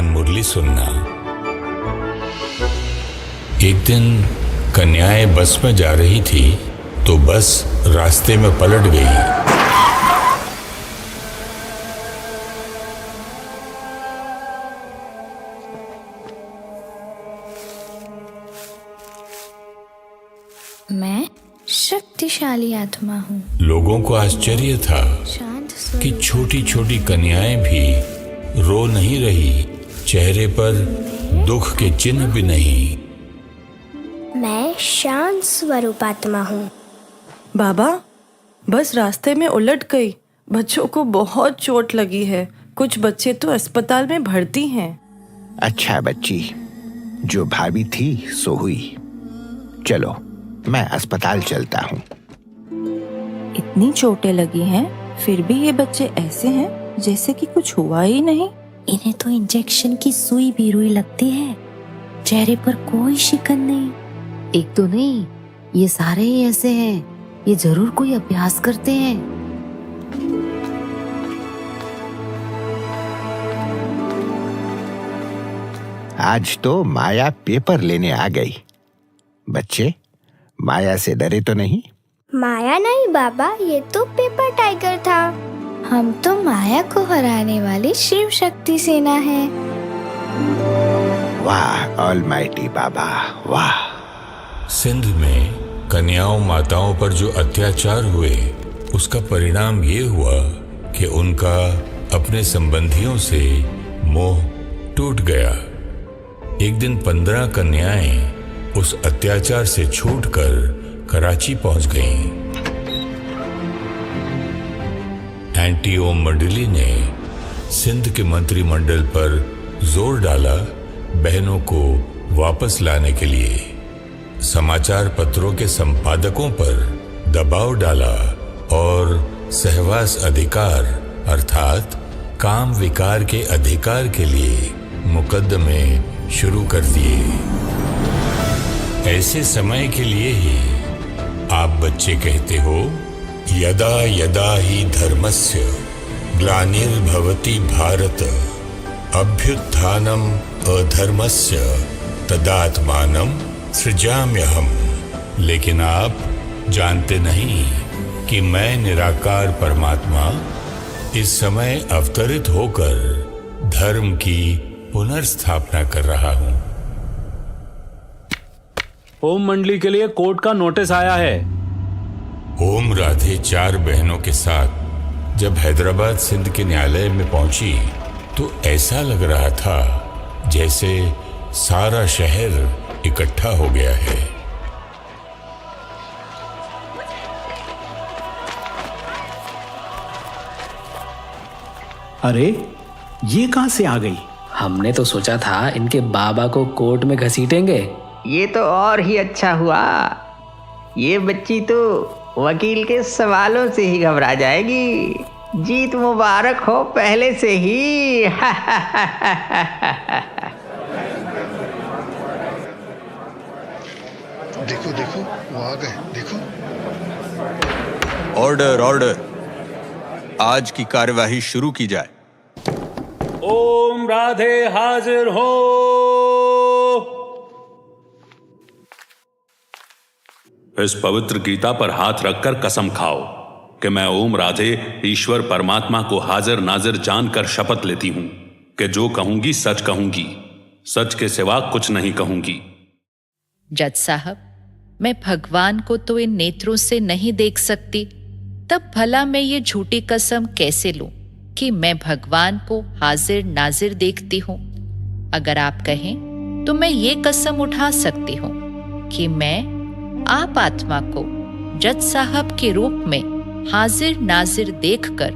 मुरली सुनना। एक दिन कन्याएं बस में जा रही थी तो बस रास्ते में पलट गई। मैं शक्तिशाली आत्मा हूँ। लोगों को आश्चर्य था कि छोटी छोटी कन्याएं भी रो नहीं रही, चेहरे पर दुख के चिन्ह भी नहीं। मैं शांत स्वरूप आत्मा हूँ। बाबा, बस रास्ते में उलट गई। बच्चों को बहुत चोट लगी है। कुछ बच्चे तो अस्पताल में भर्ती हैं। अच्छा बच्ची, जो भाभी थी सो हुई। चलो मैं अस्पताल चलता हूँ। इतनी चोटें लगी हैं, फिर भी ये बच्चे ऐसे हैं जैसे कि कुछ हुआ ही नहीं। इन्हें तो इंजेक्शन की सुई भी रुई लगती है। चेहरे पर कोई शिकन नहीं। एक तो नहीं, ये सारे ही ऐसे हैं। ये जरूर कोई अभ्यास करते हैं। आज तो माया पेपर लेने आ गई। बच्चे, माया से डरे तो नहीं? माया नहीं बाबा, ये तो पेपर टाइगर था। हम तो माया को हराने वाली शिव शक्ति सेना है। वाह ऑलमाइटी बाबा, वाह। सिंध में कन्याओं माताओं पर जो अत्याचार हुए, उसका परिणाम ये हुआ कि उनका अपने संबंधियों से मोह टूट गया। एक दिन 15 कन्याएं उस अत्याचार से छूटकर कराची पहुंच गईं। एंटी ओम मंडली ने सिंध के मंत्रिमंडल पर जोर डाला बहनों को वापस लाने के लिए। समाचार पत्रों के संपादकों पर दबाव डाला और सहवास अधिकार अर्थात काम विकार के अधिकार के लिए मुकदमे शुरू कर दिए। ऐसे समय के लिए ही आप बच्चे कहते हो, यदा यदा ही धर्मस्य ग्लानिर्भवति भारत अभ्युत्थानम अधर्मस्य तदात्मानं सृजाम्यहम्। लेकिन आप जानते नहीं कि मैं निराकार परमात्मा इस समय अवतरित होकर धर्म की पुनर्स्थापना कर रहा हूं। ओम मंडली के लिए कोर्ट का नोटिस आया है। ओम राधे 4 बहनों के साथ जब हैदराबाद सिंध के न्यायालय में पहुंची तो ऐसा लग रहा था जैसे सारा शहर इकट्ठा हो गया है। अरे ये कहां से आ गई? हमने तो सोचा था इनके बाबा को कोर्ट में घसीटेंगे। ये तो और ही अच्छा हुआ। ये बच्ची तो वकील के सवालों से ही घबरा जाएगी। जीत मुबारक हो पहले से ही। देखो देखो, वो आ गए, देखो। ऑर्डर ऑर्डर, आज की कार्यवाही शुरू की जाए। ओम राधे हाजिर हो। इस पवित्र गीता पर हाथ रखकर कसम खाओ कि मैं ओम राधे ईश्वर परमात्मा को हाजिर नाजिर जानकर शपथ लेती हूं कि जो कहूंगी सच कहूंगी, सच के सिवा कुछ नहीं कहूंगी। जज साहब, मैं भगवान को तो इन नेत्रों से नहीं देख सकती, तब भला मैं ये झूठी कसम कैसे लूं कि मैं भगवान को हाजिर नाजिर देखती हूं। अगर आप कहें तो मैं ये कसम उठा सकती हूं कि मैं आप आत्मा को जज साहब के रूप में हाजिर नाजिर देखकर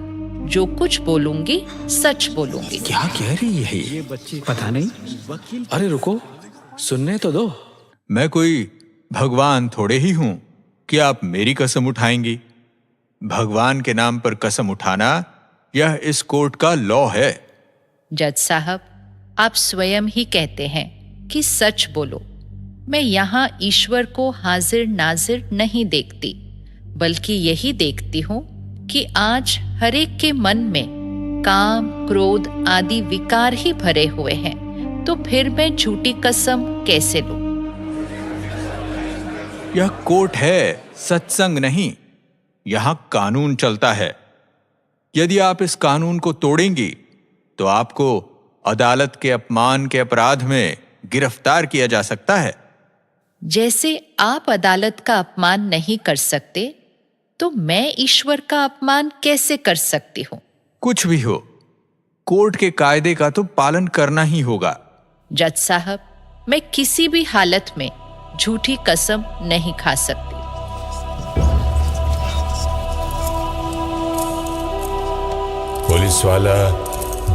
जो कुछ बोलूंगी सच बोलूंगी। क्या कह रही है ये बच्ची? पता नहीं। अरे रुको, सुनने तो दो। मैं कोई भगवान थोड़े ही हूं कि आप मेरी कसम उठाएंगी। भगवान के नाम पर कसम उठाना यह इस कोर्ट का लॉ है। जज साहब, आप स्वयं ही कहते हैं कि सच बोलो। मैं यहाँ ईश्वर को हाजिर नाजिर नहीं देखती, बल्कि यही देखती हूँ कि आज हर एक के मन में काम, क्रोध आदि विकार ही भरे हुए हैं, तो फिर मैं झूठी कसम कैसे लूं? यह कोर्ट है, सत्संग नहीं। यहां कानून चलता है। यदि आप इस कानून को तोड़ेंगी तो आपको अदालत के अपमान के अपराध में गिरफ्तार किया जा सकता है। जैसे आप अदालत का अपमान नहीं कर सकते, तो मैं ईश्वर का अपमान कैसे कर सकती हूँ? कुछ भी हो, कोर्ट के कायदे का तो पालन करना ही होगा। जज साहब, मैं किसी भी हालत में झूठी कसम नहीं खा सकती। पुलिस वाला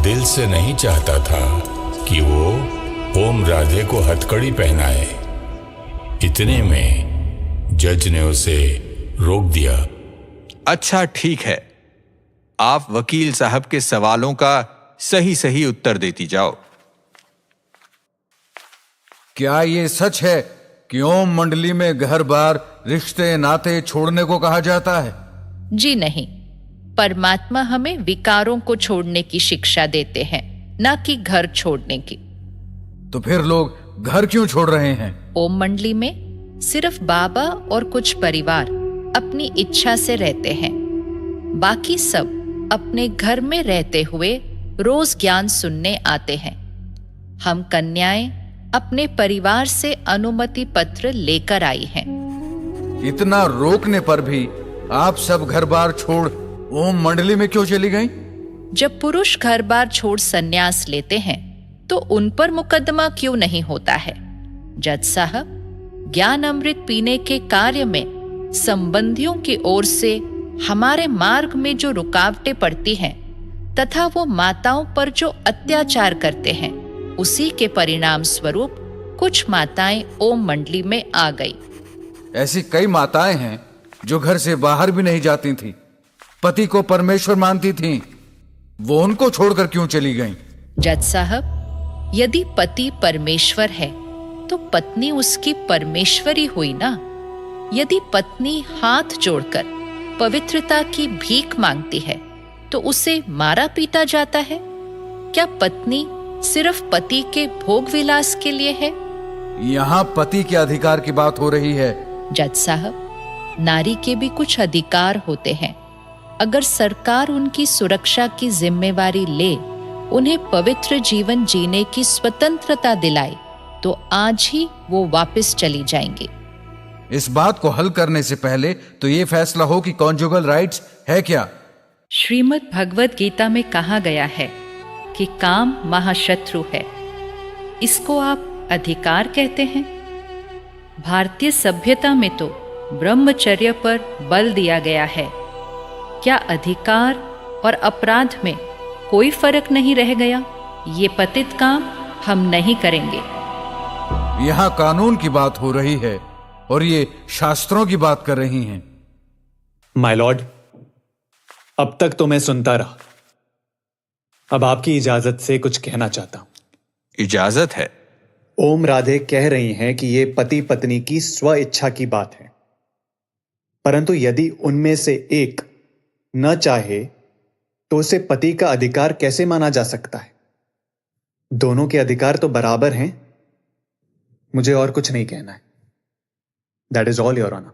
दिल से नहीं चाहता था कि वो ओम राधे को हथकड़ी पहनाए। इतने में जज ने उसे रोक दिया। अच्छा ठीक है, आप वकील साहब के सवालों का सही सही उत्तर देती जाओ। क्या ये सच है कि ओम मंडली में घर बार रिश्ते नाते छोड़ने को कहा जाता है? जी नहीं, परमात्मा हमें विकारों को छोड़ने की शिक्षा देते हैं, ना कि घर छोड़ने की। तो फिर लोग घर क्यों छोड़ रहे हैं? ओम मंडली में सिर्फ बाबा और कुछ परिवार अपनी इच्छा से रहते हैं। बाकी सब अपने घर में रहते हुए रोज ज्ञान सुनने आते हैं। हम कन्याएं अपने परिवार से अनुमति पत्र लेकर आई हैं। इतना रोकने पर भी आप सब घर बार छोड़ ओम मंडली में क्यों चली गईं? जब पुरुष घर बार छोड़ संन्यास लेते हैं तो उन पर मुकदमा क्यों नहीं होता है? जज साहब, ज्ञान अमृत पीने के कार्य में संबंधियों की ओर से हमारे मार्ग में जो रुकावटें पड़ती हैं तथा वो माताओं पर जो अत्याचार करते हैं, उसी के परिणाम स्वरूप कुछ माताएं ओम मंडली में आ गई। ऐसी कई माताएं हैं जो घर से बाहर भी नहीं जाती थीं, पति को परमेश्वर मानती थीं। वो उनको छोड़कर क्यों चली गईं? जज साहब, यदि पति परमेश्वर है तो पत्नी उसकी परमेश्वरी हुई ना। यदि पत्नी हाथ जोड़कर पवित्रता की भीख मांगती है तो उसे मारा पीटा जाता है। क्या पत्नी सिर्फ पति के भोग विलास के लिए है? यहाँ पति के अधिकार की बात हो रही है। जज साहब, नारी के भी कुछ अधिकार होते हैं। अगर सरकार उनकी सुरक्षा की जिम्मेवारी ले, उन्हें पवित्र जीवन जीने की स्वतंत्रता दिलाए, तो आज ही वो वापस चली जाएंगी। इस बात को हल करने से पहले तो ये फैसला हो कि कॉन्जुगल राइट्स है क्या? श्रीमद् भगवत गीता में कहा गया है कि काम महाशत्रु है। इसको आप अधिकार कहते हैं? भारतीय सभ्यता में तो ब्रह्मचर्य पर बल दिया गया है। क्या अधिकार और अपराध में कोई फर्क नहीं रह गया? ये पतित काम हम नहीं करेंगे। यहाँ कानून की बात हो रही है और ये शास्त्रों की बात कर रही हैं। माय लॉर्ड, अब तक तो मैं सुनता रहा। अब आपकी इजाजत से कुछ कहना चाहता हूं। इजाजत है? ओम राधे कह रही हैं कि यह पति पत्नी की स्व इच्छा की बात है, परंतु यदि उनमें से एक न चाहे तो उसे पति का अधिकार कैसे माना जा सकता है? दोनों के अधिकार तो बराबर हैं। मुझे और कुछ नहीं कहना है। That is all your honour.